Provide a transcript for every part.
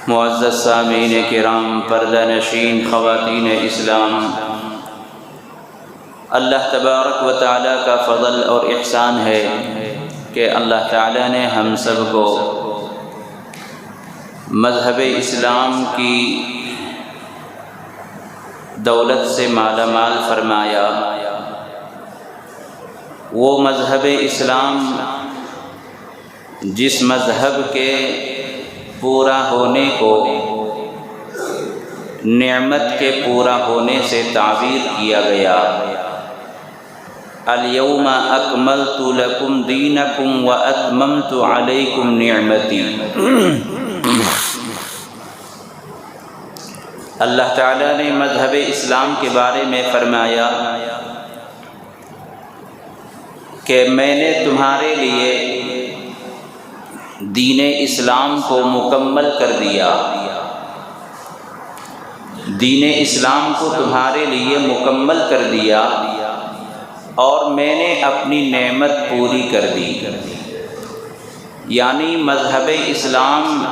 معزز سامعین کرام، پردہ نشین خواتین اسلام، اللہ تبارک و تعالیٰ کا فضل اور احسان ہے کہ اللہ تعالیٰ نے ہم سب کو مذہب اسلام کی دولت سے مالا مال فرمایا۔ وہ مذہب اسلام جس مذہب کے پورا ہونے کو نعمت کے پورا ہونے سے تعبیر کیا گیا۔ الیوم اکملت لکم دینکم واتممت علیکم نعمتی۔ اللہ تعالیٰ نے مذہب اسلام کے بارے میں فرمایا کہ میں نے تمہارے لیے دین اسلام کو مکمل کر دیا، دین اسلام کو تمہارے لیے مکمل کر دیا اور میں نے اپنی نعمت پوری کر دی۔ یعنی مذہب اسلام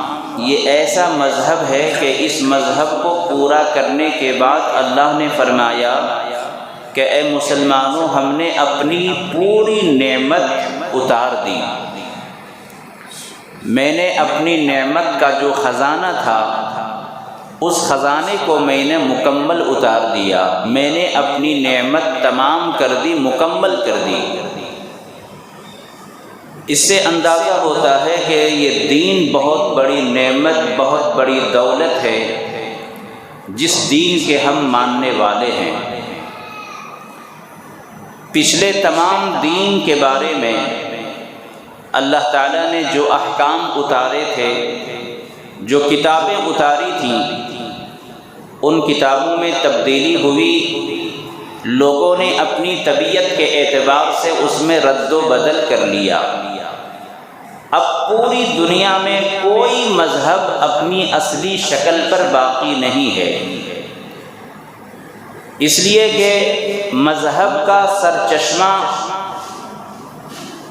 یہ ایسا مذہب ہے کہ اس مذہب کو پورا کرنے کے بعد اللہ نے فرمایا کہ اے مسلمانوں، ہم نے اپنی پوری نعمت اتار دی۔ میں نے اپنی نعمت کا جو خزانہ تھا اس خزانے کو میں نے مکمل اتار دیا، میں نے اپنی نعمت تمام کر دی، مکمل کر دی۔ اس سے اندازہ ہوتا ہے کہ یہ دین بہت بڑی نعمت، بہت بڑی دولت ہے جس دین کے ہم ماننے والے ہیں۔ پچھلے تمام دین کے بارے میں اللہ تعالیٰ نے جو احکام اتارے تھے، جو کتابیں اتاری تھیں، ان کتابوں میں تبدیلی ہوئی، لوگوں نے اپنی طبیعت کے اعتبار سے اس میں رد و بدل کر لیا۔ اب پوری دنیا میں کوئی مذہب اپنی اصلی شکل پر باقی نہیں ہے، اس لیے کہ مذہب کا سرچشمہ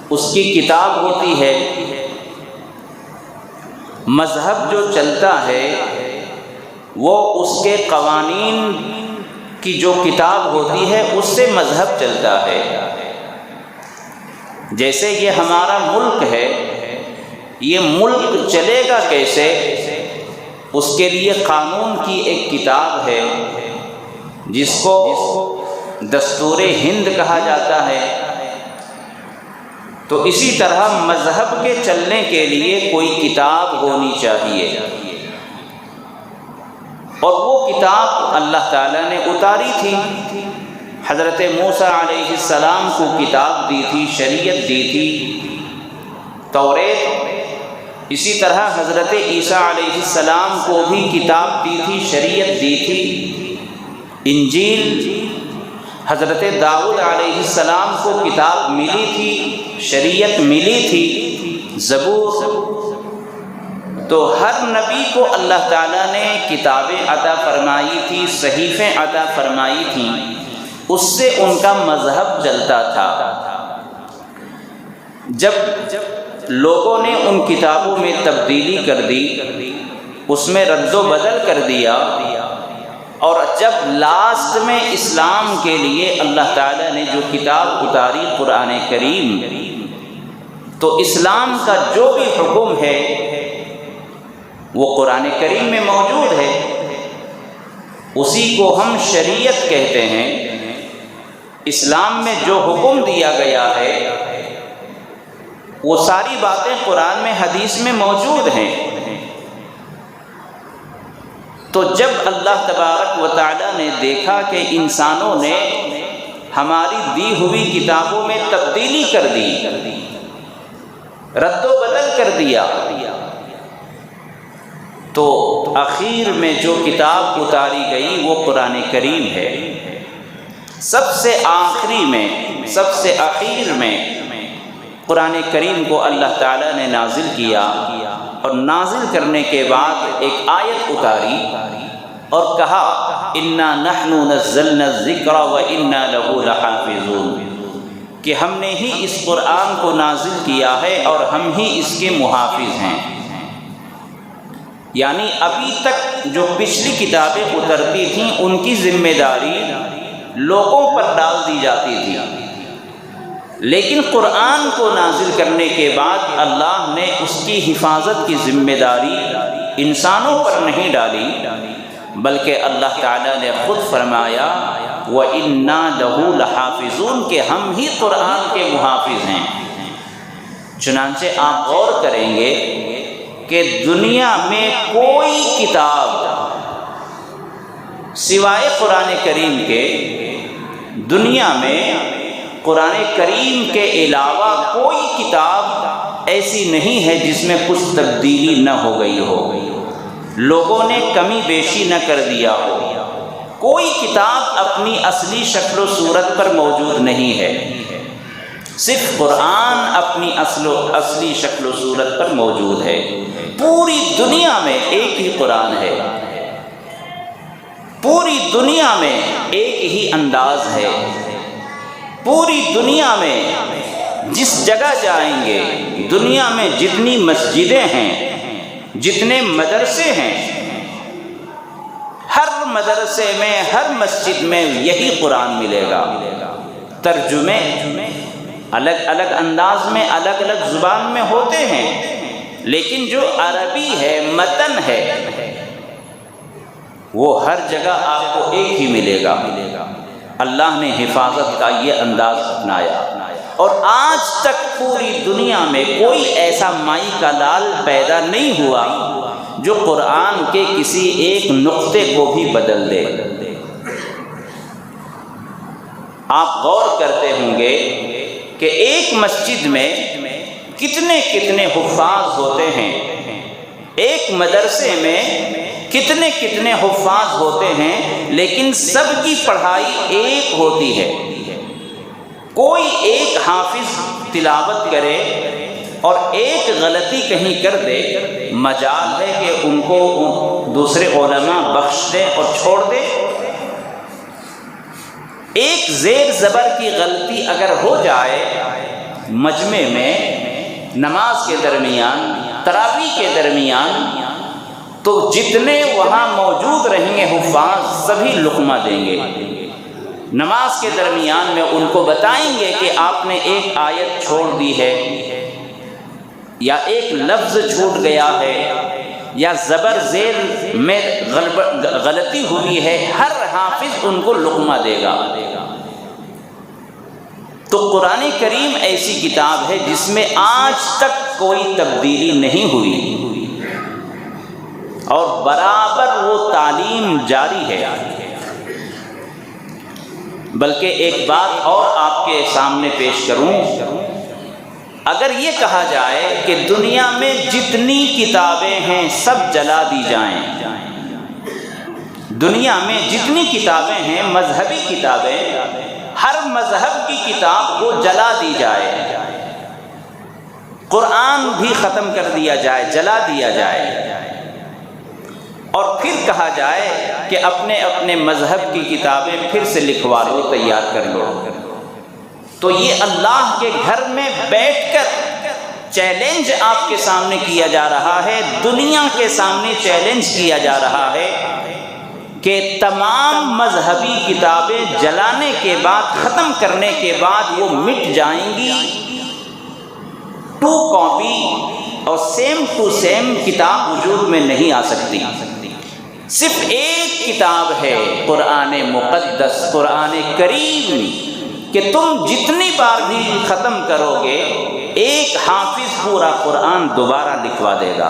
اس کی کتاب ہوتی ہے۔ مذہب جو چلتا ہے وہ اس کے قوانین کی جو کتاب ہوتی ہے اس سے مذہب چلتا ہے۔ جیسے یہ ہمارا ملک ہے، یہ ملک چلے گا کیسے، اس کے لیے قانون کی ایک کتاب ہے جس کو دستور ہند کہا جاتا ہے۔ تو اسی طرح مذہب کے چلنے کے لیے کوئی کتاب ہونی چاہیے، اور وہ کتاب اللہ تعالیٰ نے اتاری تھی۔ حضرت موسیٰ علیہ السلام کو کتاب دی تھی، شریعت دی تھی، توریت۔ اسی طرح حضرت عیسیٰ علیہ السلام کو بھی کتاب دی تھی، شریعت دی تھی، انجیل۔ حضرت داؤد علیہ السلام کو کتاب ملی تھی، شریعت ملی تھی، زبور۔ تو ہر نبی کو اللہ تعالیٰ نے کتابیں عطا فرمائی تھی، صحیفیں عطا فرمائی تھیں، اس سے ان کا مذہب چلتا تھا۔ جب لوگوں نے ان کتابوں میں تبدیلی کر دی، اس میں رد و بدل کر دیا، اور جب لاسٹ میں اسلام کے لیے اللہ تعالیٰ نے جو کتاب اتاری قرآن کریم، تو اسلام کا جو بھی حکم ہے وہ قرآن کریم میں موجود ہے، اسی کو ہم شریعت کہتے ہیں۔ اسلام میں جو حکم دیا گیا ہے وہ ساری باتیں قرآن میں، حدیث میں موجود ہیں۔ تو جب اللہ تبارک و تعالیٰ نے دیکھا کہ انسانوں نے ہماری دی ہوئی کتابوں میں تبدیلی کر دی، رد و بدل کر دیا، تو آخر میں جو کتاب اتاری گئی وہ قرآن کریم ہے۔ سب سے آخری میں، سب سے آخر میں قرآن کریم کو اللہ تعالیٰ نے نازل کیا، اور نازل کرنے کے بعد ایک آیت اتاری اور کہا اِنَّا نَحْنُ نَزَّلْنَا الذِّكْرَ وَإِنَّا لَهُ لَحَافِظُونَ، کہ ہم نے ہی اس قرآن کو نازل کیا ہے اور ہم ہی اس کے محافظ ہیں۔ یعنی ابھی تک جو پچھلی کتابیں اترتی تھیں ان کی ذمہ داری لوگوں پر ڈال دی جاتی تھی، لیکن قرآن کو نازل کرنے کے بعد اللہ نے اس کی حفاظت کی ذمہ داری انسانوں پر نہیں ڈالی، بلکہ اللہ تعالیٰ نے خود فرمایا وَإِنَّا لَهُ لَحَافِظُونَ کہ ہم ہی قرآن کے محافظ ہیں۔ چنانچہ آپ غور کریں گے کہ دنیا میں کوئی کتاب سوائے قرآن کریم کے، دنیا میں قرآن کریم کے علاوہ کوئی کتاب ایسی نہیں ہے جس میں کچھ تبدیلی نہ ہو گئی ہو، لوگوں نے کمی بیشی نہ کر دیا ہو۔ کوئی کتاب اپنی اصلی شکل و صورت پر موجود نہیں ہے، صرف قرآن اپنی اصلی شکل و صورت پر موجود ہے۔ پوری دنیا میں ایک ہی قرآن ہے، پوری دنیا میں ایک ہی انداز ہے، پوری دنیا میں جس جگہ جائیں گے، دنیا میں جتنی مسجدیں ہیں، جتنے مدرسے ہیں، ہر مدرسے میں، ہر مسجد میں یہی قرآن ملے گا۔ ترجمے الگ الگ انداز میں، الگ الگ زبان میں ہوتے ہیں، لیکن جو عربی ہے، متن ہے، وہ ہر جگہ آپ کو ایک ہی ملے گا۔ اللہ نے حفاظت کا یہ انداز اپنایا، اور آج تک پوری دنیا میں کوئی ایسا مائی کا لال پیدا نہیں ہوا جو قرآن کے کسی ایک نقطے کو بھی بدل دے۔ آپ غور کرتے ہوں گے کہ ایک مسجد میں کتنے کتنے حفاظ ہوتے ہیں، ایک مدرسے میں کتنے کتنے حفاظ ہوتے ہیں، لیکن سب کی پڑھائی ایک ہوتی ہے۔ کوئی ایک حافظ تلاوت کرے اور ایک غلطی کہیں کر دے، مجال ہے کہ ان کو دوسرے علماء بخش دے اور چھوڑ دے۔ ایک زیر زبر کی غلطی اگر ہو جائے مجمع میں، نماز کے درمیان، تراویح کے درمیان، تو جتنے وہاں موجود رہیں گے حفاظ سبھی لقمہ دیں گے۔ نماز کے درمیان میں ان کو بتائیں گے کہ آپ نے ایک آیت چھوڑ دی ہے، یا ایک لفظ چھوٹ گیا ہے، یا زبر زیر میں غلطی ہوئی ہے، ہر حافظ ان کو لقمہ دے گا۔ تو قرآن کریم ایسی کتاب ہے جس میں آج تک کوئی تبدیلی نہیں ہوئی، اور برابر وہ تعلیم جاری ہے۔ بلکہ ایک بات اور آپ کے سامنے پیش کروں، اگر یہ کہا جائے کہ دنیا میں جتنی کتابیں ہیں سب جلا دی جائیں، دنیا میں جتنی کتابیں ہیں مذہبی کتابیں، ہر مذہب کی کتاب کو جلا دی جائے، قرآن بھی ختم کر دیا جائے، جلا دیا جائے، اور پھر کہا جائے کہ اپنے اپنے مذہب کی کتابیں پھر سے لکھوا لو، تیار کر لو، تو یہ اللہ کے گھر میں بیٹھ کر چیلنج آپ کے سامنے کیا جا رہا ہے، دنیا کے سامنے چیلنج کیا جا رہا ہے کہ تمام مذہبی کتابیں جلانے کے بعد، ختم کرنے کے بعد وہ مٹ جائیں گی، 2 کاپی اور سیم ٹو سیم کتاب وجود میں نہیں آ سکتی۔ صرف ایک کتاب ہے قرآن مقدس، قرآن کریم، کہ تم جتنی بار بھی ختم کرو گے ایک حافظ پورا قرآن دوبارہ لکھوا دے گا،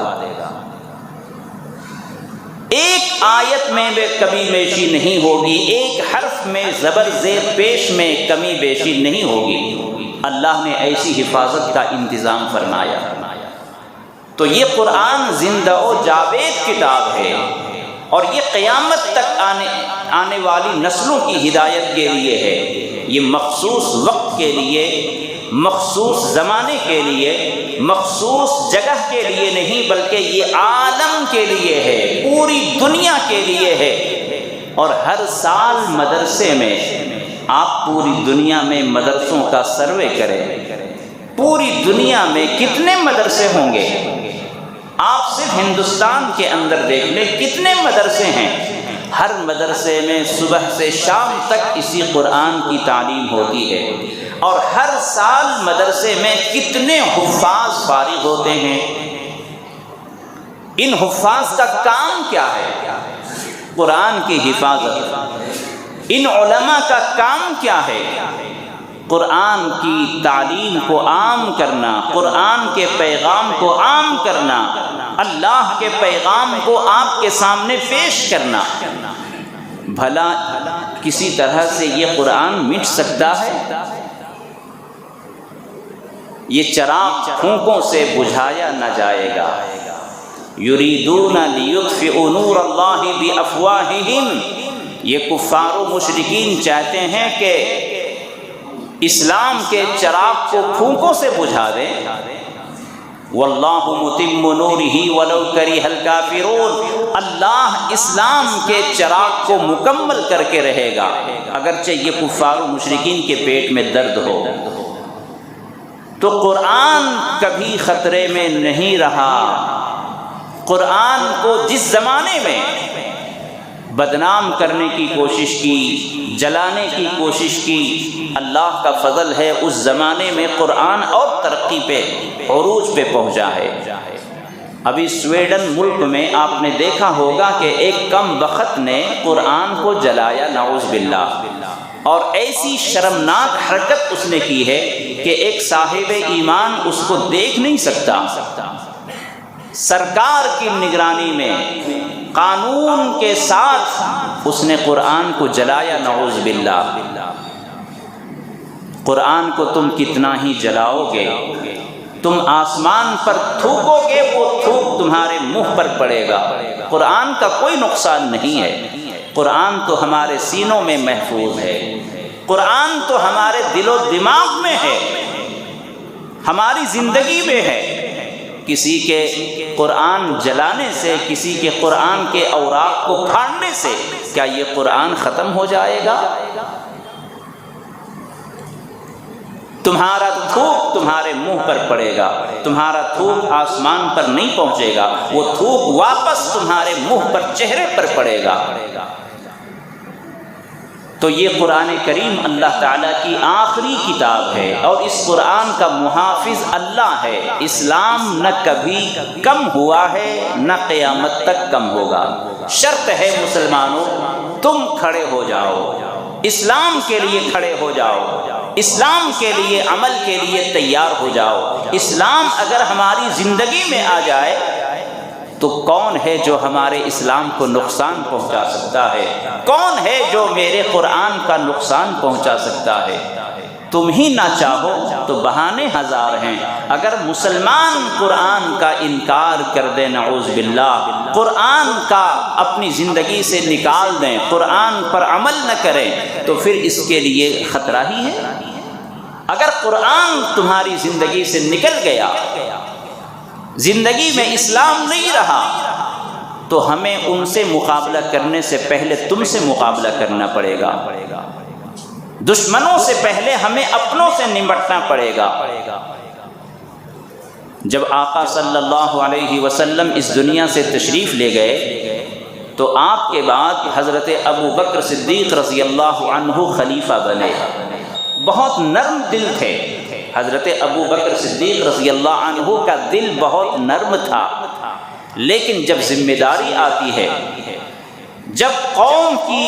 ایک آیت میں کمی بیشی نہیں ہوگی، ایک حرف میں زبر زیر پیش میں کمی بیشی نہیں ہوگی۔ اللہ نے ایسی حفاظت کا انتظام فرمایا۔ تو یہ قرآن زندہ و جاوید کتاب ہے، اور یہ قیامت تک آنے والی نسلوں کی ہدایت کے لیے ہے۔ یہ مخصوص وقت کے لیے، مخصوص زمانے کے لیے، مخصوص جگہ کے لیے نہیں، بلکہ یہ عالم کے لیے ہے، پوری دنیا کے لیے ہے۔ اور ہر سال مدرسے میں، آپ پوری دنیا میں مدرسوں کا سروے کریں، پوری دنیا میں کتنے مدرسے ہوں گے؟ آپ صرف ہندوستان کے اندر دیکھ لیں کتنے مدرسے ہیں، ہر مدرسے میں صبح سے شام تک اسی قرآن کی تعلیم ہوتی ہے، اور ہر سال مدرسے میں کتنے حفاظ فارغ ہوتے ہیں۔ ان حفاظ کا کام کیا ہے؟ قرآن کی حفاظت۔ ان علماء کا کام کیا ہے؟ قرآن کی تعلیم کو عام کرنا، قرآن کے پیغام کو عام کرنا، اللہ کے پیغام کو آپ کے سامنے پیش کرنا۔ بھلا کسی طرح سے یہ قرآن مٹ سکتا ہے؟ یہ چراغ پھونکوں سے بجھایا نہ جائے گا۔ یریدون لیطفئوا نور اللہ بافواہہم، یہ کفار و مشرکین چاہتے ہیں کہ اسلام کے چراغ کو پھونکوں سے بجھا دیں۔ واللہ متم نورہ ولو کرہ الکافرون، اللہ اسلام کے چراغ کو مکمل کر کے رہے گا اگرچہ یہ کفار و مشرکین کے پیٹ میں درد ہو۔ تو قرآن کبھی خطرے میں نہیں رہا۔ قرآن کو جس زمانے میں بدنام کرنے کی کوشش کی، جلانے کی کوشش کی، اللہ کا فضل ہے اس زمانے میں قرآن اور ترقی پہ، عروج پہ پہنچا ہے۔ ابھی سویڈن ملک میں آپ نے دیکھا ہوگا کہ ایک کم بخت نے قرآن کو جلایا، نعوذ باللہ، اور ایسی شرمناک حرکت اس نے کی ہے کہ ایک صاحب ایمان اس کو دیکھ نہیں سکتا۔ سرکار کی نگرانی میں قانون کے ساتھ اس نے قرآن کو جلایا، نعوذ باللہ۔ قرآن کو تم کتنا ہی جلاؤ گے، تم آسمان پر تھوکو گے وہ تھوک تمہارے منہ پر پڑے گا۔ قرآن کا کوئی نقصان نہیں ہے، قرآن تو ہمارے سینوں میں محفوظ ہے، قرآن تو ہمارے دل و دماغ میں ہے، ہماری زندگی میں ہے۔ کسی کے قرآن جلانے سے، کسی کے قرآن کے اوراق کو پھاڑنے سے کیا یہ قرآن ختم ہو جائے گا؟ تمہارا تھوک تمہارے منہ پر پڑے گا، تمہارا تھوک آسمان پر نہیں پہنچے گا، وہ تھوک واپس تمہارے منہ پر، چہرے پر پڑے گا۔ تو یہ قرآن کریم اللہ تعالیٰ کی آخری کتاب ہے، اور اس قرآن کا محافظ اللہ ہے۔ اسلام نہ کبھی کم ہوا ہے، نہ قیامت تک کم ہوگا۔ شرط ہے مسلمانوں، تم کھڑے ہو جاؤ، اسلام کے لیے کھڑے ہو جاؤ، اسلام کے لیے، عمل کے لیے تیار ہو جاؤ۔ اسلام اگر ہماری زندگی میں آ جائے تو کون ہے جو ہمارے اسلام کو نقصان پہنچا سکتا ہے؟ کون ہے جو میرے قرآن کا نقصان پہنچا سکتا ہے؟ تم ہی نہ چاہو تو بہانے ہزار ہیں۔ اگر مسلمان قرآن کا انکار کر دیں، نعوذ باللہ، قرآن کا اپنی زندگی سے نکال دیں، قرآن پر عمل نہ کریں، تو پھر اس کے لیے خطرہ ہی ہے۔ اگر قرآن تمہاری زندگی سے نکل گیا، زندگی میں اسلام نہیں رہا، تو ہمیں ان سے مقابلہ کرنے سے پہلے تم سے مقابلہ کرنا پڑے گا۔ دشمنوں سے پہلے ہمیں اپنوں سے نمٹنا پڑے گا۔ جب آقا صلی اللہ علیہ وسلم اس دنیا سے تشریف لے گئے تو آپ کے بعد حضرت ابو بکر صدیق رضی اللہ عنہ خلیفہ بنے۔ بہت نرم دل تھے حضرت ابو بکر صدیق رضی اللہ عنہ کا دل بہت نرم تھا، لیکن جب ذمہ داری آتی ہے، جب قوم کی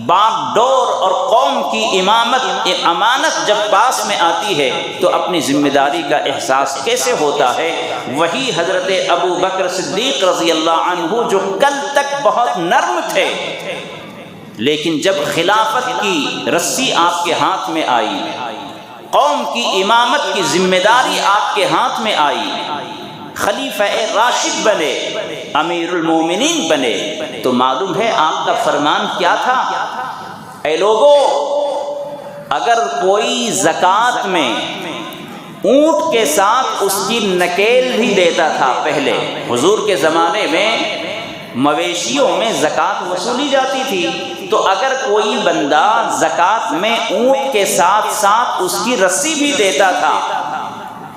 باغ ڈور اور قوم کی امانت جب پاس میں آتی ہے تو اپنی ذمہ داری کا احساس کیسے ہوتا ہے؟ وہی حضرت ابو بکر صدیق رضی اللہ عنہ جو کل تک بہت نرم تھے، لیکن جب خلافت کی رسی آپ کے ہاتھ میں آئی، قوم کی امامت کی ذمہ داری آپ کے ہاتھ میں آئی، خلیفہ راشد بنے، امیر المومنین بنے، تو معلوم ہے آپ کا فرمان کیا تھا؟ اے لوگو، اگر کوئی زکوٰۃ میں اونٹ کے ساتھ اس کی نکیل بھی دیتا تھا، پہلے حضور کے زمانے میں مویشیوں میں زکوٰۃ وصولی جاتی تھی، تو اگر کوئی بندہ زکوٰۃ میں اونٹ کے ساتھ ساتھ اس کی رسی بھی دیتا تھا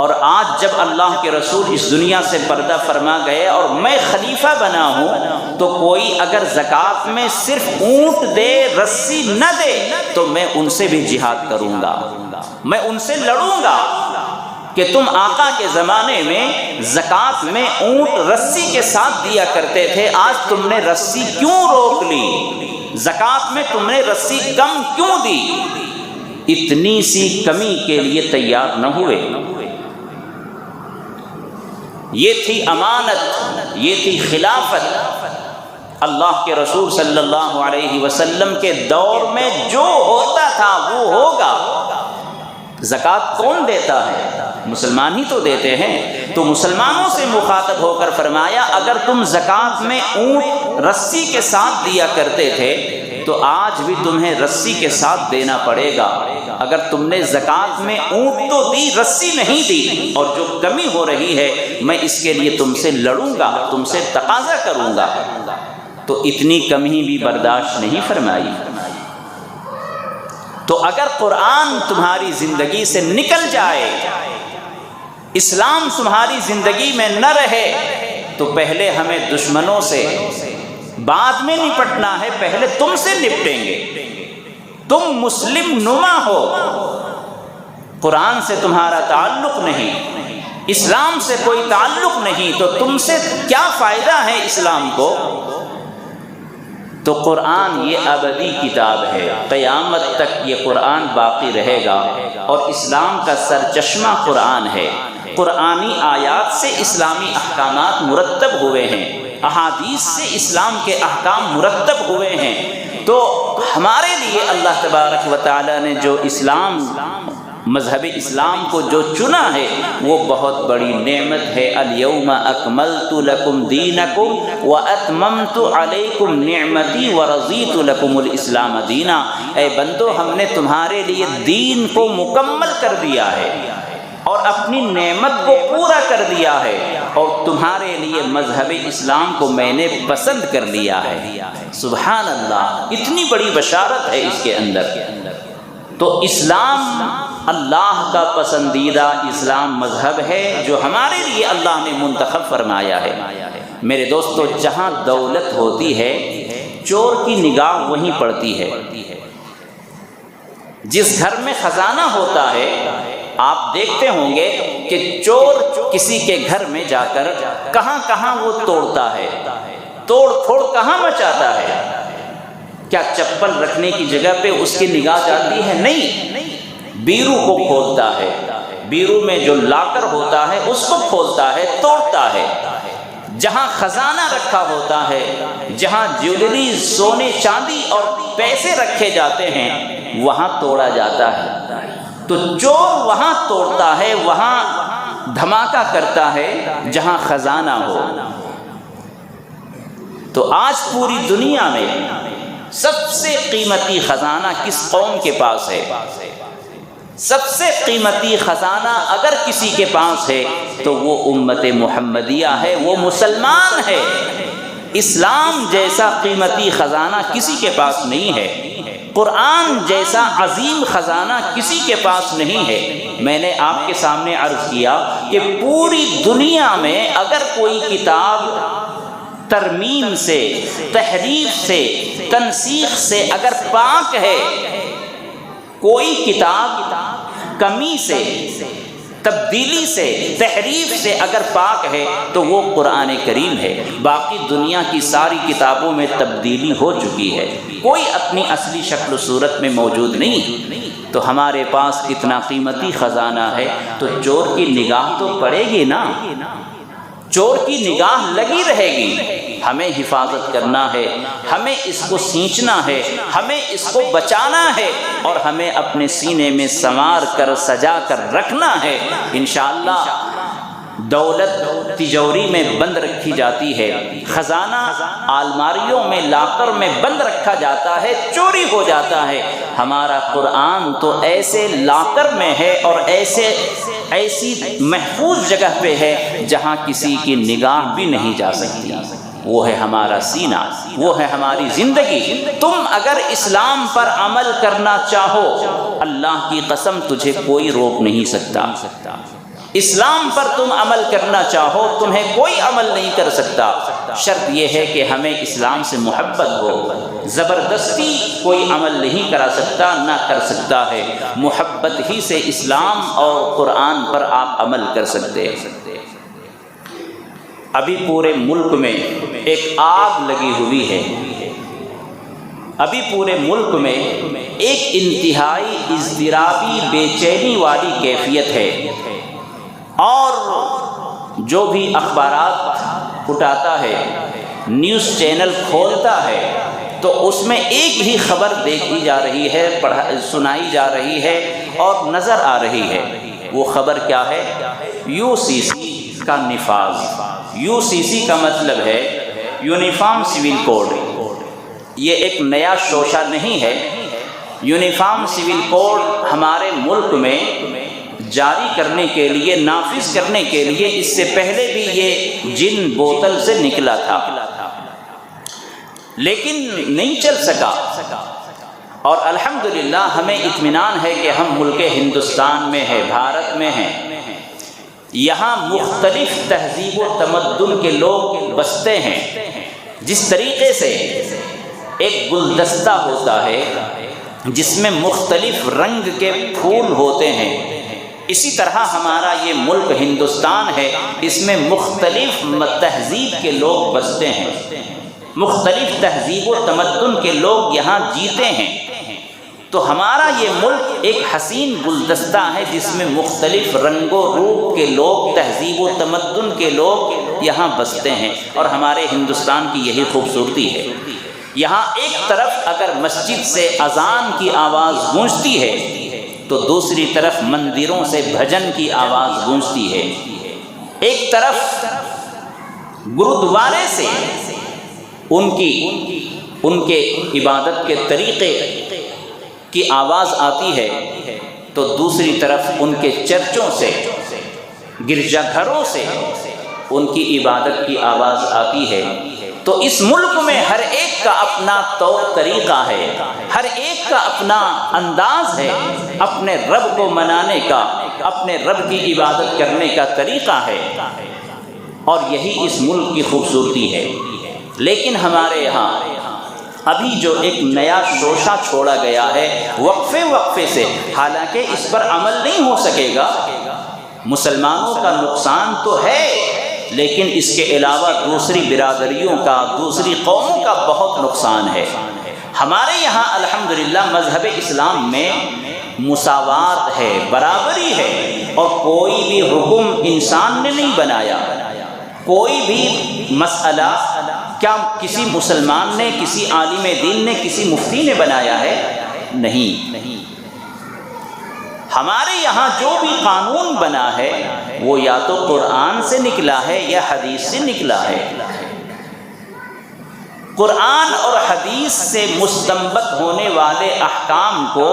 اور آج جب اللہ کے رسول اس دنیا سے پردہ فرما گئے اور میں خلیفہ بنا ہوں، تو کوئی اگر زکوٰۃ میں صرف اونٹ دے، رسی نہ دے، تو میں ان سے بھی جہاد کروں گا، میں ان سے لڑوں گا کہ تم آقا کے زمانے میں زکوٰۃ میں اونٹ رسی کے ساتھ دیا کرتے تھے، آج تم نے رسی کیوں روک لی؟ زکوٰۃ میں تم نے رسی کم کیوں دی؟ اتنی سی کمی کے لیے تیار نہ ہوئے۔ یہ تھی امانت، یہ تھی خلافت۔ اللہ کے رسول صلی اللہ علیہ وسلم کے دور میں جو ہوتا تھا وہ ہوگا۔ زکوٰۃ کون دیتا ہے؟ مسلمان ہی تو دیتے ہیں۔ تو مسلمانوں سے مخاطب ہو کر فرمایا اگر تم زکوٰۃ میں اونٹ رسی کے ساتھ دیا کرتے تھے تو آج بھی تمہیں رسی کے ساتھ دینا پڑے گا۔ اگر تم نے زکوٰۃ میں اونٹ تو دی، رسی نہیں دی، اور جو کمی ہو رہی ہے میں اس کے لیے تم سے لڑوں گا، تم سے تقاضا کروں گا۔ تو اتنی کمی بھی برداشت نہیں فرمائی۔ تو اگر قرآن تمہاری زندگی سے نکل جائے، اسلام تمہاری زندگی میں نہ رہے، تو پہلے ہمیں دشمنوں سے بعد میں نپٹنا ہے، پہلے تم سے نپٹیں گے۔ تم مسلم نما ہو، قرآن سے تمہارا تعلق نہیں، اسلام سے کوئی تعلق نہیں، تو تم سے کیا فائدہ ہے اسلام کو؟ تو قرآن یہ ابدی کتاب ہے، قیامت تک یہ قرآن باقی رہے گا، اور اسلام کا سرچشمہ قرآن ہے۔ قرآنی آیات سے اسلامی احکامات مرتب ہوئے ہیں، احادیث سے اسلام کے احکام مرتب ہوئے ہیں۔ تو ہمارے لیے اللہ تبارک و تعالی نے جو اسلام، مذہب اسلام کو جو چنا ہے وہ بہت بڑی نعمت ہے۔ الیوم اکملت لکم دینکم واتممت علیکم نعمتی ورضیت لکم الاسلام دینا۔ اے بندو، ہم نے تمہارے لیے دین کو مکمل کر دیا ہے اور اپنی نعمت کو پورا کر دیا ہے، اور تمہارے لیے مذہب اسلام کو میں نے پسند کر لیا ہے۔ سبحان اللہ، اتنی بڑی بشارت ہے اس کے اندر۔ تو اسلام اللہ کا پسندیدہ اسلام مذہب ہے جو ہمارے لیے اللہ نے منتخب فرمایا ہے۔ میرے دوستو، جہاں دولت ہوتی ہے چور کی نگاہ وہیں پڑتی ہے۔ جس گھر میں خزانہ ہوتا ہے آپ دیکھتے ہوں گے کہ چور کسی کے گھر میں جا کر کہاں کہاں وہ توڑتا ہے، توڑ پھوڑ کہاں مچاتا ہے۔ کیا چپل رکھنے کی جگہ پہ اس کی نگاہ جاتی ہے؟ نہیں، بیرو کو کھولتا ہے، بیرو میں جو لاکر ہوتا ہے اس کو کھولتا ہے، توڑتا ہے۔ جہاں خزانہ رکھا ہوتا ہے، جہاں جیولری، سونے چاندی اور پیسے رکھے جاتے ہیں، وہاں توڑا جاتا ہے۔ تو چور وہاں توڑتا ہے، وہاں دھماکہ کرتا ہے جہاں خزانہ ہو۔ تو آج پوری دنیا میں سب سے قیمتی خزانہ کس قوم کے پاس ہے؟ سب سے قیمتی خزانہ اگر کسی کے پاس ہے تو وہ امت محمدیہ ہے، وہ مسلمان ہے۔ اسلام جیسا قیمتی خزانہ کسی کے پاس نہیں ہے، قرآن جیسا عظیم خزانہ کسی کے پاس نہیں ہے۔ میں نے آپ کے سامنے عرض کیا کہ پوری دنیا میں اگر کوئی کتاب ترمیم سے، تحریف سے، تنسیخ سے اگر پاک ہے، کوئی کتاب کمی سے، تبدیلی سے، تحریف سے اگر پاک ہے تو وہ قرآن کریم ہے۔ باقی دنیا کی ساری کتابوں میں تبدیلی ہو چکی ہے، کوئی اپنی اصلی شکل و صورت میں موجود نہیں۔ تو ہمارے پاس اتنا قیمتی خزانہ ہے تو چور کی نگاہ تو پڑے گی نا، چور کی نگاہ لگی رہے گی۔ ہمیں حفاظت کرنا ہے، ہمیں اس کو سینچنا ہے، ہمیں اس کو بچانا ہے، اور ہمیں اپنے سینے میں سنوار کر سجا کر رکھنا ہے۔ انشاءاللہ دولت تجوری میں بند رکھی جاتی ہے، خزانہ الماریوں میں، لاکر میں بند رکھا جاتا ہے، چوری ہو جاتا ہے۔ ہمارا قرآن تو ایسے لاکر میں ہے اور ایسی محفوظ جگہ پہ ہے جہاں کسی کی نگاہ بھی نہیں جا سکتی۔ وہ ہے ہمارا سینہ، وہ ہے ہماری زندگی۔ تم اگر اسلام پر عمل کرنا چاہو، اللہ کی قسم تجھے کوئی روک نہیں سکتا۔ اسلام پر تم عمل کرنا چاہو تمہیں کوئی عمل نہیں کر سکتا، شرط یہ ہے کہ ہمیں اسلام سے محبت ہو، زبردستی کوئی عمل نہیں کرا سکتا، نہ کر سکتا ہے، محبت ہی سے اسلام اور قرآن پر آپ عمل کر سکتے ہیں۔ ابھی پورے ملک میں ایک آگ لگی ہوئی ہے، ابھی پورے ملک میں ایک انتہائی اضطرابی بے چینی والی کیفیت ہے، اور جو بھی اخبارات اٹھاتا ہے، نیوز چینل کھولتا ہے، تو اس میں ایک ہی خبر دیکھی جا رہی ہے، سنائی جا رہی ہے اور نظر آ رہی ہے۔ وہ خبر کیا ہے؟ یو سی سی کا نفاذ۔ یو سی سی کا مطلب ہے یونیفارم سول کوڈ۔ یہ ایک نیا شوشہ نہیں ہے۔ یونیفارم سول کوڈ ہمارے ملک میں جاری کرنے کے لیے، نافذ کرنے کے لیے اس سے پہلے بھی یہ جن بوتل سے نکلا تھا، لیکن نہیں چل سکا، اور الحمدللہ ہمیں اطمینان ہے کہ ہم ملک ہندوستان میں ہیں، بھارت میں ہیں، یہاں مختلف تہذیب و تمدن کے لوگ بستے ہیں۔ جس طریقے سے ایک گلدستہ ہوتا ہے جس میں مختلف رنگ کے پھول ہوتے ہیں، اسی طرح ہمارا یہ ملک ہندوستان ہے، اس میں مختلف تہذیب کے لوگ بستے ہیں، مختلف تہذیب و تمدن کے لوگ یہاں جیتے ہیں۔ تو ہمارا یہ ملک ایک حسین گلدستہ ہے جس میں مختلف رنگ و روپ کے لوگ، تہذیب و تمدن کے لوگ یہاں بستے ہیں، اور ہمارے ہندوستان کی یہی خوبصورتی ہے۔ یہاں ایک طرف اگر مسجد سے اذان کی آواز گونجتی ہے تو دوسری طرف مندروں سے بھجن کی آواز گونجتی ہے، ایک طرف گرودوارے سے ان کے عبادت کے طریقے کی آواز آتی ہے، تو دوسری طرف ان کے چرچوں سے، گرجا گھروں سے ان کی عبادت کی آواز آتی ہے۔ تو اس ملک میں ہر ایک کا اپنا طور طریقہ ہے، ہر ایک کا اپنا انداز ہے، اپنے رب کو منانے کا، اپنے رب کی عبادت کرنے کا طریقہ ہے، اور یہی اس ملک کی خوبصورتی ہے۔ لیکن ہمارے یہاں ابھی جو ایک نیا شوشہ چھوڑا گیا ہے وقفے وقفے سے، حالانکہ اس پر عمل نہیں ہو سکے گا، مسلمانوں کا نقصان تو ہے، لیکن اس کے علاوہ دوسری برادریوں کا، دوسری قوموں کا بہت نقصان ہے۔ ہمارے یہاں الحمدللہ مذہب اسلام میں مساوات ہے، برابری ہے، اور کوئی بھی حکم انسان نے نہیں بنایا، کوئی بھی مسئلہ کیا کسی مسلمان نے، کسی عالم دین نے، کسی مفتی نے بنایا ہے؟ نہیں۔ ہمارے یہاں جو بھی قانون بنا ہے وہ یا تو قرآن سے نکلا ہے یا حدیث سے نکلا ہے۔ قرآن اور حدیث سے مستنبط ہونے والے احکام کو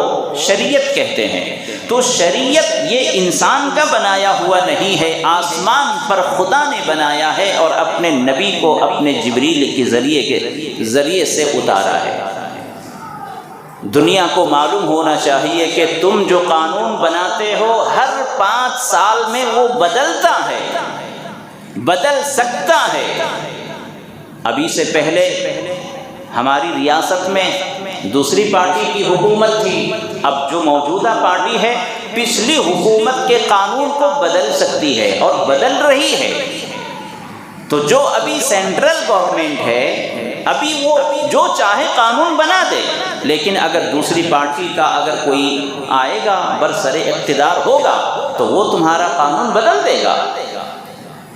شریعت کہتے ہیں۔ تو شریعت یہ انسان کا بنایا ہوا نہیں ہے، آسمان پر خدا نے بنایا ہے اور اپنے نبی کو اپنے جبریل کے ذریعے سے اتارا ہے۔ دنیا کو معلوم ہونا چاہیے کہ تم جو قانون بناتے ہو ہر 5 سال میں وہ بدلتا ہے، بدل سکتا ہے۔ ابھی سے پہلے ہماری ریاست میں دوسری پارٹی کی حکومت تھی، اب جو موجودہ پارٹی ہے پچھلی حکومت کے قانون کو بدل سکتی ہے اور بدل رہی ہے۔ تو جو ابھی سینٹرل گورنمنٹ ہے ابھی وہ جو چاہے قانون بنا دے، لیکن اگر دوسری پارٹی کا اگر کوئی آئے گا، برسر اقتدار ہوگا، تو وہ تمہارا قانون بدل دے گا۔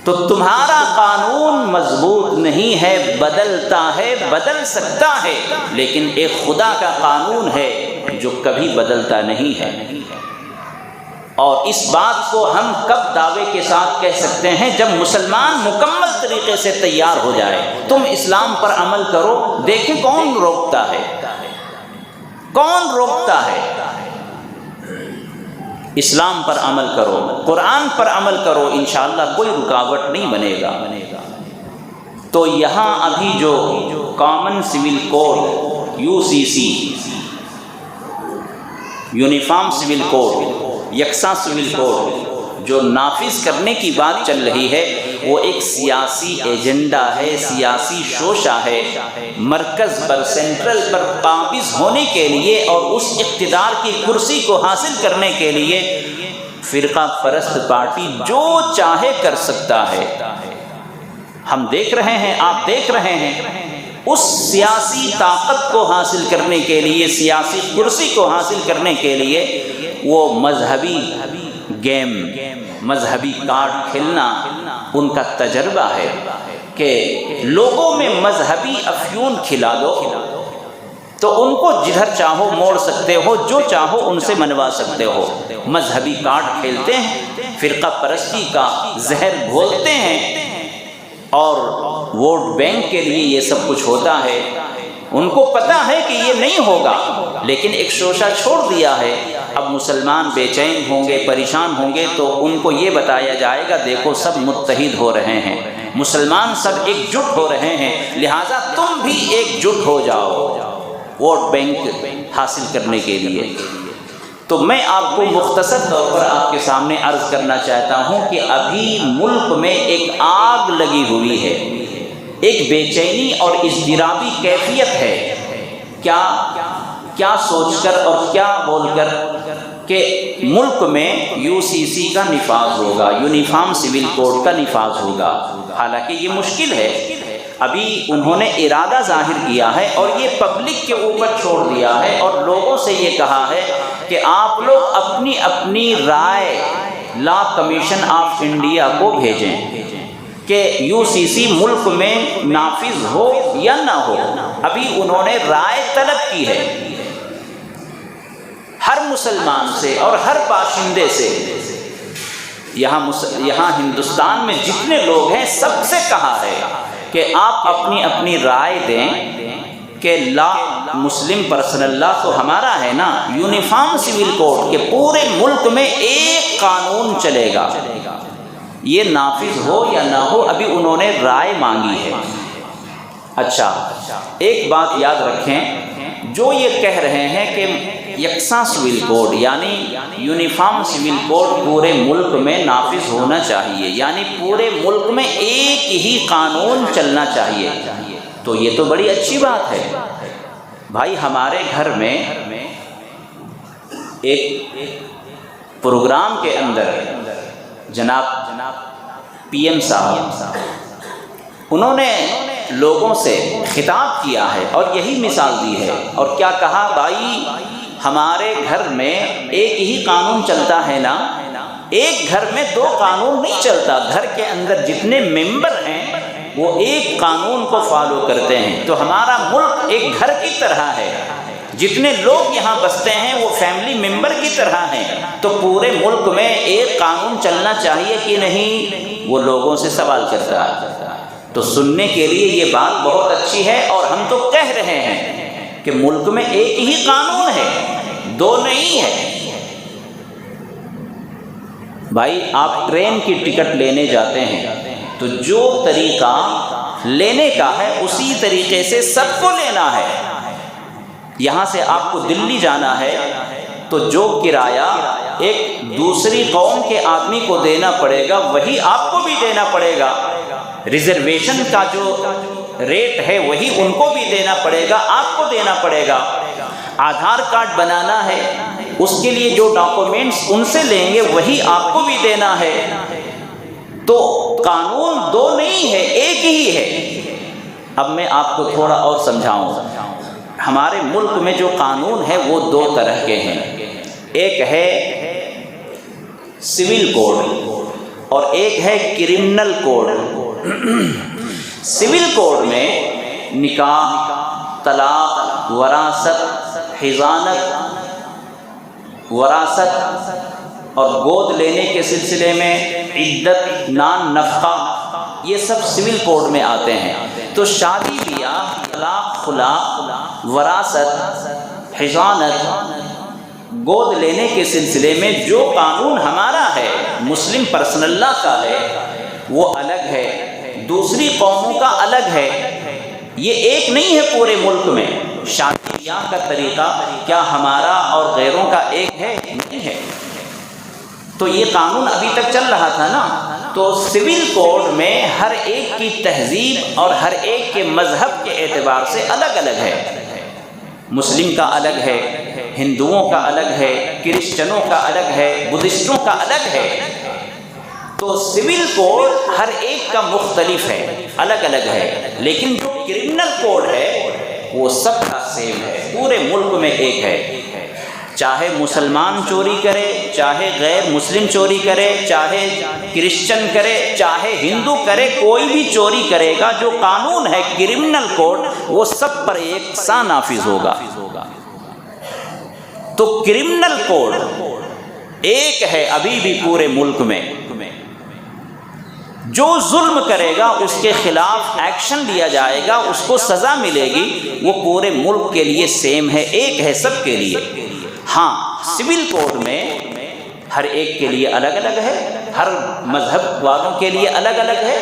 تو تمہارا قانون مضبوط نہیں ہے، بدلتا ہے، بدل سکتا ہے، لیکن ایک خدا کا قانون ہے جو کبھی بدلتا نہیں ہے۔ اور اس بات کو ہم کب دعوے کے ساتھ کہہ سکتے ہیں؟ جب مسلمان مکمل طریقے سے تیار ہو جائے۔ تم اسلام پر عمل کرو، دیکھیں کون روکتا ہے، کون روکتا ہے؟ اسلام پر عمل کرو، قرآن پر عمل کرو، انشاءاللہ کوئی رکاوٹ نہیں بنے گا۔ تو یہاں ابھی جو common civil code UCC، uniform civil code, یکساں سول کوڈ، جو نافذ کرنے کی بات چل رہی ہے وہ ایک سیاسی ایجنڈا ہے، سیاسی شوشہ ہے، مرکز پر، سینٹرل پر قابض ہونے کے لیے اور اس اقتدار کی کرسی کو حاصل کرنے کے لیے فرقہ پرست پارٹی جو چاہے کر سکتا ہے۔ ہم دیکھ رہے ہیں، آپ دیکھ رہے ہیں، اس سیاسی طاقت کو حاصل کرنے کے لیے، سیاسی کرسی کو حاصل کرنے کے لیے وہ مذہبی گیم، مذہبی کارڈ کھیلنا ان کا تجربہ ہے کہ لوگوں میں مذہبی افیون کھلا دو تو ان کو جدھر چاہو موڑ سکتے ہو، جو چاہو ان سے منوا سکتے ہو۔ مذہبی کارڈ کھیلتے ہیں، فرقہ پرستی کا زہر گھولتے ہیں اور ووٹ بینک کے لیے یہ سب کچھ ہوتا ہے۔ ان کو پتہ ہے کہ یہ نہیں ہوگا، لیکن ایک شوشہ چھوڑ دیا ہے۔ اب مسلمان بے چین ہوں گے، پریشان ہوں گے تو ان کو یہ بتایا جائے گا دیکھو سب متحد ہو رہے ہیں، مسلمان سب ایک جٹ ہو رہے ہیں، لہٰذا تم بھی ایک جٹ ہو جاؤ ووٹ بینک حاصل کرنے کے لیے۔ تو میں آپ کو مختصر طور پر آپ کے سامنے عرض کرنا چاہتا ہوں کہ ابھی ملک میں ایک آگ لگی ہوئی ہے، ایک بے چینی اور اضطرابی کیفیت ہے۔ کیا سوچ کر اور کیا بول کر کہ ملک میں UCC کا نفاذ ہوگا، یونیفارم سول کوڈ کا نفاذ ہوگا۔ حالانکہ یہ مشکل ہے، ابھی انہوں نے ارادہ ظاہر کیا ہے اور یہ پبلک کے اوپر چھوڑ دیا ہے اور لوگوں سے یہ کہا ہے کہ آپ لوگ اپنی اپنی رائے لا کمیشن آف انڈیا کو بھیجیں کہ UCC ملک میں نافذ ہو یا نہ ہو۔ ابھی انہوں نے رائے طلب کی ہے ہر مسلمان سے اور ہر باشندے سے۔ یہاں ہندوستان میں جتنے لوگ ہیں سب سے کہا ہے کہ آپ اپنی اپنی رائے دیں کہ لا مسلم پرسنل لا تو ہمارا ہے نا، یونیفارم سول کوڈ کے پورے ملک میں ایک قانون چلے گا، یہ نافذ ہو یا نہ ہو۔ ابھی انہوں نے رائے مانگی ہے۔ اچھا، ایک بات یاد رکھیں، جو یہ کہہ رہے ہیں کہ یکساں سول کوڈ یعنی یونیفارم سول کوڈ پورے ملک میں نافذ ہونا چاہیے، یعنی پورے ملک میں ایک ہی قانون چلنا چاہیے، تو یہ تو بڑی اچھی بات ہے۔ بھائی ہمارے گھر میں ایک پروگرام کے اندر جناب PM صاحب انہوں نے لوگوں سے خطاب کیا ہے اور یہی مثال دی ہے، اور کیا کہا، بھائی ہمارے گھر میں ایک ہی قانون چلتا ہے نا، ایک گھر میں دو قانون نہیں چلتا، گھر کے اندر جتنے ممبر ہیں وہ ایک قانون کو فالو کرتے ہیں، تو ہمارا ملک ایک گھر کی طرح ہے، جتنے لوگ یہاں بستے ہیں وہ فیملی ممبر کی طرح ہیں، تو پورے ملک میں ایک قانون چلنا چاہیے کہ نہیں، وہ لوگوں سے سوال کرتا ہے۔ تو سننے کے لیے یہ بات بہت اچھی ہے، اور ہم تو کہہ رہے ہیں کہ ملک میں ایک ہی قانون ہے، دو نہیں ہے۔ بھائی آپ ٹرین کی ٹکٹ لینے جاتے ہیں تو جو طریقہ لینے کا ہے اسی طریقے سے سب کو لینا ہے۔ یہاں سے آپ کو دلی جانا ہے تو جو کرایہ ایک دوسری قوم کے آدمی کو دینا پڑے گا وہی آپ کو بھی دینا پڑے گا، ریزرویشن کا جو ریٹ ہے وہی ان کو بھی دینا پڑے گا، آپ کو دینا پڑے گا۔ آدھار کارڈ بنانا ہے، اس کے لیے جو ڈاکومنٹس ان سے لیں گے وہی آپ کو بھی دینا ہے۔ تو قانون دو نہیں ہے، ایک ہی ہے۔ اب میں آپ کو تھوڑا اور سمجھاؤں، ہمارے ملک میں جو قانون ہے وہ دو طرح کے ہیں، ایک ہے سول کوڈ اور ایک ہے کرمنل کوڈ۔ سول کوڈ میں نکاح، طلاق، وراثت، حضانت، وراثت اور گود لینے کے سلسلے میں عدت، نان نفقہ، یہ سب سول کوڈ میں آتے ہیں۔ تو شادی بیاہ، طلاق، خلا، وراثت، حضانت، گود لینے کے سلسلے میں جو قانون ہمارا ہے، مسلم پرسنل لا کا ہے، وہ الگ ہے، دوسری قوموں کا الگ ہے، یہ ایک نہیں ہے پورے ملک میں۔ شادی بیاہ کا طریقہ کیا ہمارا اور غیروں کا ایک ہے؟ نہیں ہے۔ تو یہ قانون ابھی تک چل رہا تھا نا، تو سول کوڈ میں ہر ایک کی تہذیب اور ہر ایک کے مذہب کے اعتبار سے الگ الگ ہے۔ مسلم کا الگ ہے، ہندوؤں کا الگ ہے، کرسچنوں کا الگ ہے، بدھسٹوں کا الگ ہے۔ تو سول کوڈ ہر ایک کا مختلف ہے، الگ الگ ہے، لیکن جو کرمنل کوڈ ہے وہ سب کا سیم ہے، پورے ملک میں ایک ہے۔ چاہے مسلمان چوری کرے، چاہے غیر مسلم چوری کرے، چاہے کرسچن کرے، چاہے ہندو کرے، کوئی بھی چوری کرے گا، جو قانون ہے کرمنل کوڈ وہ سب پر یکساں نافذ ہوگا۔ تو کرمنل کوڈ ایک ہے ابھی بھی پورے ملک میں۔ جو ظلم کرے گا اس کے خلاف ایکشن لیا جائے گا، اس کو سزا ملے گی، وہ پورے ملک کے لیے سیم ہے، ایک ہے سب کے لیے۔ ہاں سول کوڈ میں ہر ایک کے لیے الگ الگ ہے، ہر مذہب والوں کے لیے الگ الگ ہے۔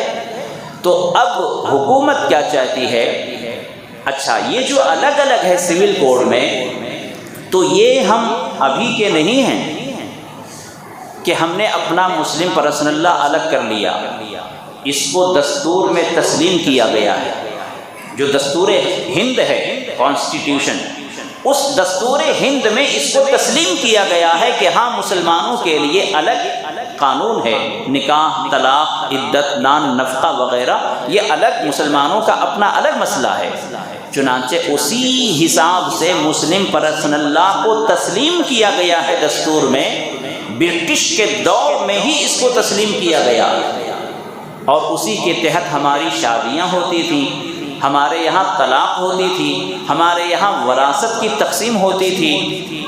تو اب حکومت کیا چاہتی ہے؟ اچھا یہ جو الگ الگ ہے سول کوڈ میں، تو یہ ہم ابھی کے نہیں ہیں کہ ہم نے اپنا مسلم پرسنل لا الگ کر لیا، اس کو دستور میں تسلیم کیا گیا ہے۔ جو دستور ہند ہے کانسٹیٹیوشن، اس دستور ہند میں اس کو تسلیم کیا گیا ہے کہ ہاں مسلمانوں کے لیے الگ قانون ہے، نکاح، طلاق، عدت، نان، نفقہ وغیرہ، یہ الگ مسلمانوں کا اپنا الگ مسئلہ ہے۔ چنانچہ اسی حساب سے مسلم پرسنل لا کو تسلیم کیا گیا ہے دستور میں، برٹش کے دور میں ہی اس کو تسلیم کیا گیا، اور اسی کے تحت ہماری شادیاں ہوتی تھیں، ہمارے یہاں طلاق ہوتی تھی، ہمارے یہاں وراثت کی تقسیم ہوتی تھی۔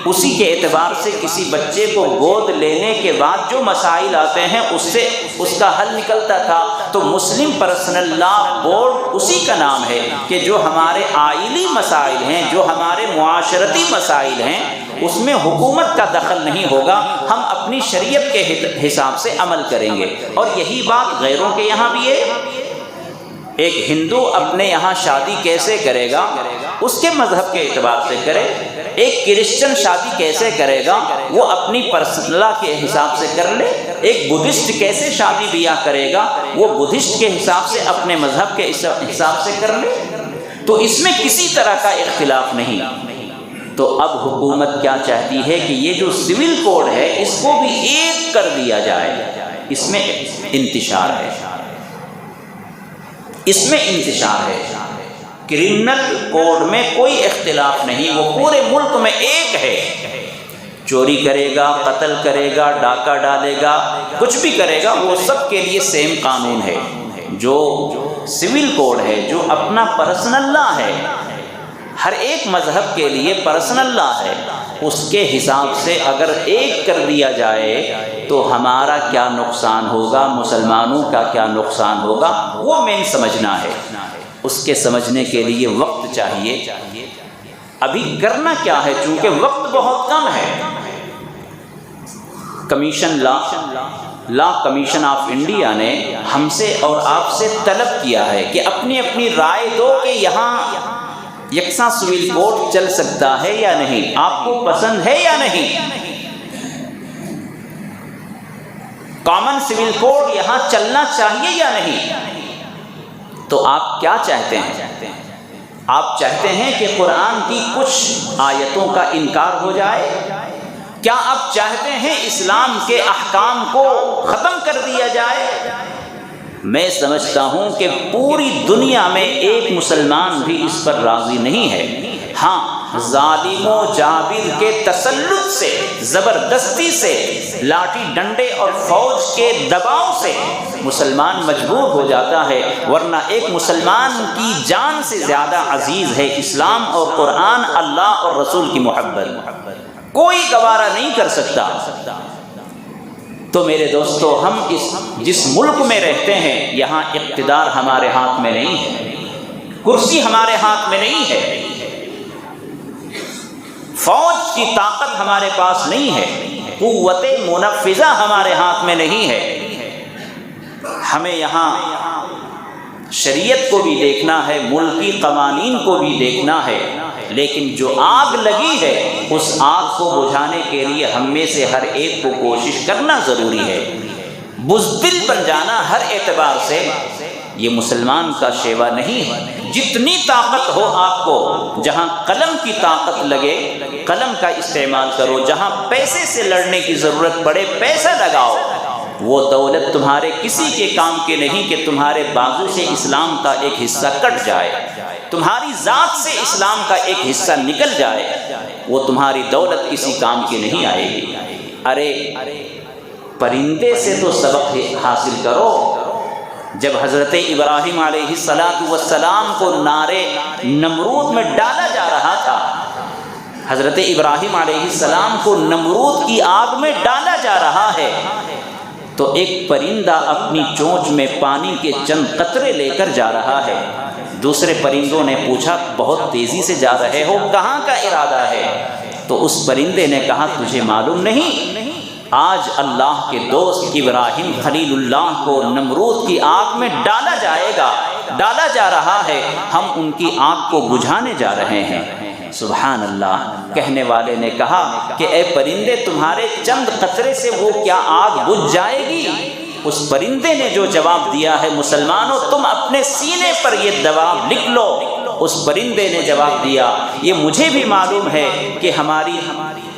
اسی کے اعتبار سے کسی بچے کو گود لینے کے بعد جو مسائل آتے ہیں اس سے اس کا حل نکلتا تھا۔ تو مسلم پرسنل لا بورڈ اسی کا نام ہے کہ جو ہمارے آئلی مسائل ہیں، جو ہمارے معاشرتی مسائل ہیں، اس میں حکومت کا دخل نہیں ہوگا، ہم اپنی شریعت کے حساب سے عمل کریں گے۔ اور یہی بات غیروں کے یہاں بھی ہے۔ ایک ہندو اپنے یہاں شادی کیسے کرے گا؟ اس کے مذہب کے اعتبار سے کرے۔ ایک کرسچن شادی کیسے کرے گا؟ وہ اپنی پرسنل لا کے حساب سے کر لے۔ ایک بدھسٹ کیسے شادی بیاہ کرے گا؟ وہ بدھسٹ کے حساب سے اپنے مذہب کے حساب سے کر لے۔ تو اس میں کسی طرح کا اختلاف نہیں۔ تو اب حکومت کیا چاہتی ہے کہ یہ جو سول کوڈ ہے اس کو بھی ایک کر دیا جائے۔ اس میں انتشار ہے، اس میں انتشار ہے۔ کرمنل کوڈ میں کوئی اختلاف نہیں، وہ پورے ملک میں ایک ہے۔ چوری کرے گا، قتل کرے گا، ڈاکہ ڈالے گا، کچھ بھی کرے گا، وہ سب کے لیے سیم قانون ہے۔ جو سول کوڈ ہے، جو اپنا پرسنل لا ہے، ہر ایک مذہب کے لیے پرسنل لا ہے، اس کے حساب سے اگر ایک کر دیا جائے تو ہمارا کیا نقصان ہوگا، مسلمانوں کا کیا نقصان ہوگا، وہ مین سمجھنا ہے۔ اس کے سمجھنے کے لیے وقت چاہیے۔ ابھی کرنا کیا ہے؟ چونکہ وقت بہت کم ہے۔ Commission law commission of India نے ہم سے اور آپ سے طلب کیا ہے کہ اپنی اپنی رائے دو کہ یہاں یکساں سول کوڈ چل سکتا ہے یا نہیں، آپ کو پسند ہے یا نہیں؟ کامن سول کوڈ یہاں چلنا چاہیے یا نہیں؟ تو آپ کیا چاہتے ہیں؟ آپ چاہتے ہیں کہ قرآن کی کچھ آیتوں کا انکار ہو جائے؟ کیا آپ چاہتے ہیں اسلام کے احکام کو ختم کر دیا جائے؟ میں سمجھتا ہوں کہ پوری دنیا میں ایک مسلمان بھی اس پر راضی نہیں ہے۔ ہاں ظالم و جابر کے تسلط سے، زبردستی سے، لاٹھی ڈنڈے اور فوج کے دباؤ سے مسلمان مجبور ہو جاتا ہے، ورنہ ایک مسلمان کی جان سے زیادہ عزیز ہے اسلام اور قرآن، اللہ اور رسول کی محبت، کوئی گوارا نہیں کر سکتا۔ تو میرے دوستو، ہم جس ملک میں رہتے ہیں یہاں اقتدار ہمارے ہاتھ میں نہیں ہے، کرسی ہمارے ہاتھ میں نہیں ہے، فوج کی طاقت ہمارے پاس نہیں ہے، قوت منفذہ ہمارے ہاتھ میں نہیں ہے۔ ہمیں یہاں شریعت کو بھی دیکھنا ہے، ملکی قوانین کو بھی دیکھنا ہے، لیکن جو آگ لگی ہے اس آگ کو بجھانے کے لیے ہم میں سے ہر ایک کو کوشش کرنا ضروری ہے۔ بزدل بن جانا ہر اعتبار سے یہ مسلمان کا شیوا نہیں ہے۔ جتنی طاقت ہو آپ کو، جہاں قلم کی طاقت لگے قلم کا استعمال کرو، جہاں پیسے سے لڑنے کی ضرورت پڑے پیسہ لگاؤ۔ وہ دولت تمہارے کسی کے کام کے نہیں کہ تمہارے بازو سے اسلام کا ایک حصہ کٹ جائے، تمہاری ذات سے اسلام کا ایک حصہ نکل جائے، وہ تمہاری دولت کسی کام کی نہیں آئے گی۔ ارے پرندے سے تو سبق حاصل کرو۔ جب حضرت ابراہیم علیہ السلام کو نارے نمرود میں ڈالا جا رہا تھا، حضرت ابراہیم علیہ السلام کو نمرود کی آگ میں ڈالا جا رہا ہے، تو ایک پرندہ اپنی چونچ میں پانی کے چند قطرے لے کر جا رہا ہے۔ دوسرے پرندوں نے پوچھا بہت تیزی سے جا رہے ہو، کہاں کا ارادہ ہے؟ تو اس پرندے نے کہا تجھے معلوم نہیں، آج اللہ کے دوست ابراہیم خلیل اللہ کو نمرود کی آگ میں ڈالا جائے گا، ڈالا جا رہا ہے، ہم ان کی آگ کو بجھانے جا رہے ہیں۔ سبحان اللہ۔ کہنے والے نے کہا کہ اے پرندے تمہارے چند قطرے سے وہ کیا آگ بجھ جائے گی؟ اس پرندے نے جو جواب دیا ہے، مسلمانوں تم اپنے سینے پر یہ جواب لکھ لو۔ اس پرندے نے جواب دیا یہ مجھے بھی معلوم ہے کہ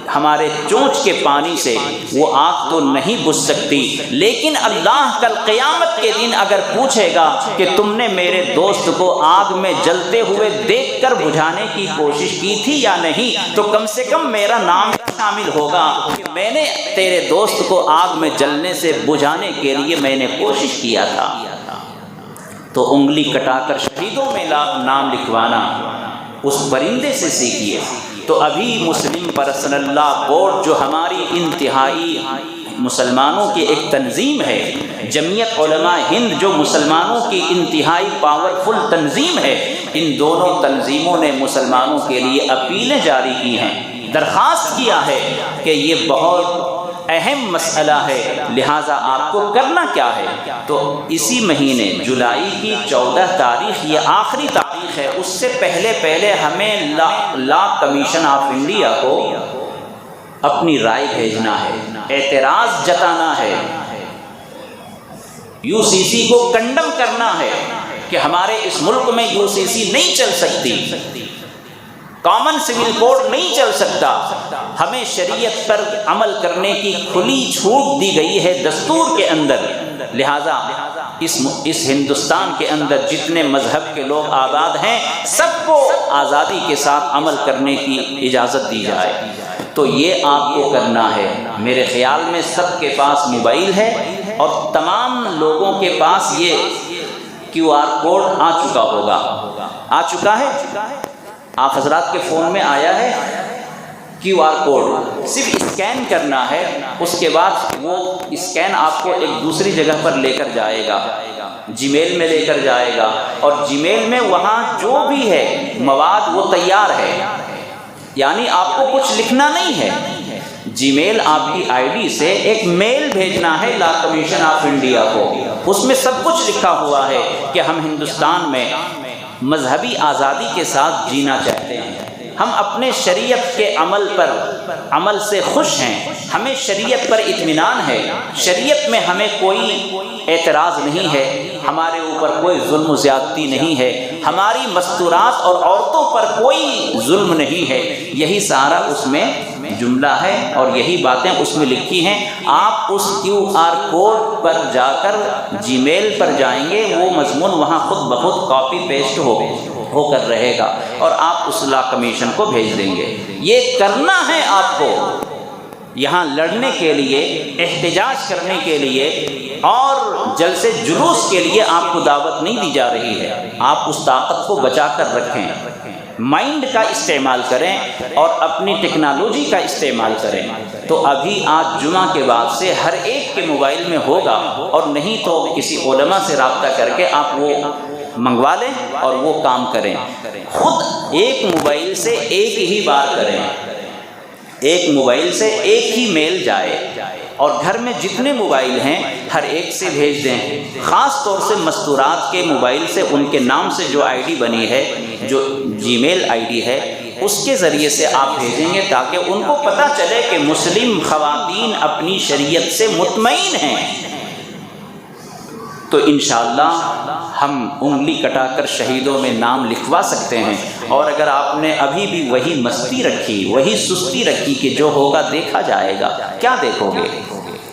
ہمارے چونچ کے پانی سے وہ آگ تو نہیں بجھ سکتی، لیکن اللہ کل قیامت کے دن اگر پوچھے گا کہ تم نے میرے دوست کو آگ میں جلتے ہوئے دیکھ کر بجھانے کی کوشش کی تھی یا نہیں، تو کم سے کم میرا نام شامل ہوگا کہ میں نے تیرے دوست کو آگ میں جلنے سے بجھانے کے لیے میں نے کوشش کیا تھا۔ تو انگلی کٹا کر شہیدوں میں نام لکھوانا اس پرندے سے سیکھیے۔ تو ابھی مسلم پرسنل لا بورڈ جو ہماری انتہائی مسلمانوں کی ایک تنظیم ہے، جمعیت علماء ہند جو مسلمانوں کی انتہائی پاورفل تنظیم ہے، ان دونوں تنظیموں نے مسلمانوں کے لیے اپیلیں جاری کی ہیں، درخواست کیا ہے کہ یہ بہت اہم مسئلہ ہے، لہٰذا آپ کو کرنا کیا ہے۔ تو اسی مہینے جولائی کی 14 تاریخ یہ آخری تاریخ ہے، اس سے پہلے ہمیں لا کمیشن آف انڈیا کو اپنی رائے بھیجنا ہے، اعتراض جتانا ہے، یو سی سی کو کنڈم کرنا ہے کہ ہمارے اس ملک میں یو سی سی نہیں چل سکتی، کامن سول کوڈ نہیں چل سکتا، ہمیں شریعت پر عمل کرنے کی کھلی چھوٹ دی گئی ہے دستور کے اندر، لہٰذا اس ہندوستان کے اندر جتنے مذہب کے لوگ آباد ہیں سب کو آزادی کے ساتھ عمل کرنے کی اجازت دی جائے۔ تو یہ آپ کو کرنا ہے۔ میرے خیال میں سب کے پاس موبائل ہے اور تمام لوگوں کے پاس یہ کیو آر کوڈ آ چکا ہوگا، آ چکا ہے، آپ حضرات کے فون میں آیا ہے کیو آر کوڈ، صرف اسکین کرنا ہے، اس کے بعد وہ اسکین آپ کو ایک دوسری جگہ پر لے کر جائے گا، جی میل میں لے کر جائے گا، اور جی میل میں وہاں جو بھی ہے مواد وہ تیار ہے، یعنی آپ کو کچھ لکھنا نہیں ہے، جی میل آپ کی آئی ڈی سے ایک میل بھیجنا ہے لا کمیشن آف انڈیا کو، اس میں سب کچھ لکھا ہوا ہے کہ ہم ہندوستان میں مذہبی آزادی کے ساتھ جینا چاہتے ہیں، ہم اپنے شریعت کے عمل سے خوش ہیں، ہمیں شریعت پر اطمینان ہے، شریعت میں ہمیں کوئی اعتراض نہیں ہے، ہمارے اوپر کوئی ظلم و زیادتی نہیں ہے، ہماری مستورات اور عورتوں پر کوئی ظلم نہیں ہے، یہی سارا اس میں جملہ ہے اور یہی باتیں اس میں لکھی ہیں۔ آپ اس کیو آر کوڈ پر جا کر جی میل پر جائیں گے، وہ مضمون وہاں خود بخود کاپی پیسٹ ہو کر رہے گا اور آپ اس لا کمیشن کو بھیج دیں گے۔ یہ کرنا ہے آپ کو، یہاں لڑنے کے لیے، احتجاج کرنے کے لیے اور جلسے جلوس کے لیے آپ کو دعوت نہیں دی جا رہی ہے، آپ اس طاقت کو بچا کر رکھیں، مائنڈ کا استعمال کریں اور اپنی ٹیکنالوجی کا استعمال کریں۔ تو ابھی آج جمعہ کے بعد سے ہر ایک کے موبائل میں ہوگا، اور نہیں تو کسی علماء سے رابطہ کر کے آپ وہ منگوا لیں اور وہ کام کریں، خود ایک موبائل سے ایک ہی بار کریں، ایک موبائل سے ایک ہی میل جائے، اور گھر میں جتنے موبائل ہیں ہر ایک سے بھیج دیں، خاص طور سے مستورات کے موبائل سے ان کے نام سے جو آئی ڈی بنی ہے، جو جی میل آئی ڈی ہے، اس کے ذریعے سے آپ بھیجیں گے تاکہ ان کو پتہ چلے کہ مسلم خواتین اپنی شریعت سے مطمئن ہیں، تو انشاءاللہ ہم انگلی کٹا کر شہیدوں میں نام لکھوا سکتے ہیں۔ اور اگر آپ نے ابھی بھی وہی مستی رکھی، وہی سستی رکھی کہ جو ہوگا دیکھا جائے گا، کیا دیکھو گے؟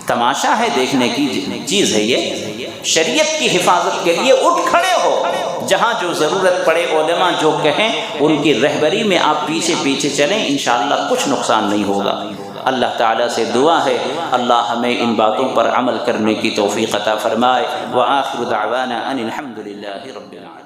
تماشا ہے، دیکھنے کی چیز ہے یہ۔ شریعت کی حفاظت کے لیے اٹھ کھڑے ہو، جہاں جو ضرورت پڑے علماء جو کہیں ان کی رہبری میں آپ پیچھے پیچھے چلیں، انشاءاللہ کچھ نقصان نہیں ہوگا۔ اللہ تعالیٰ سے دعا ہے اللہ ہمیں ان باتوں پر عمل کرنے کی توفیق عطا فرمائے۔ وآخر دعوانا ان الحمد للہ رب العالمین۔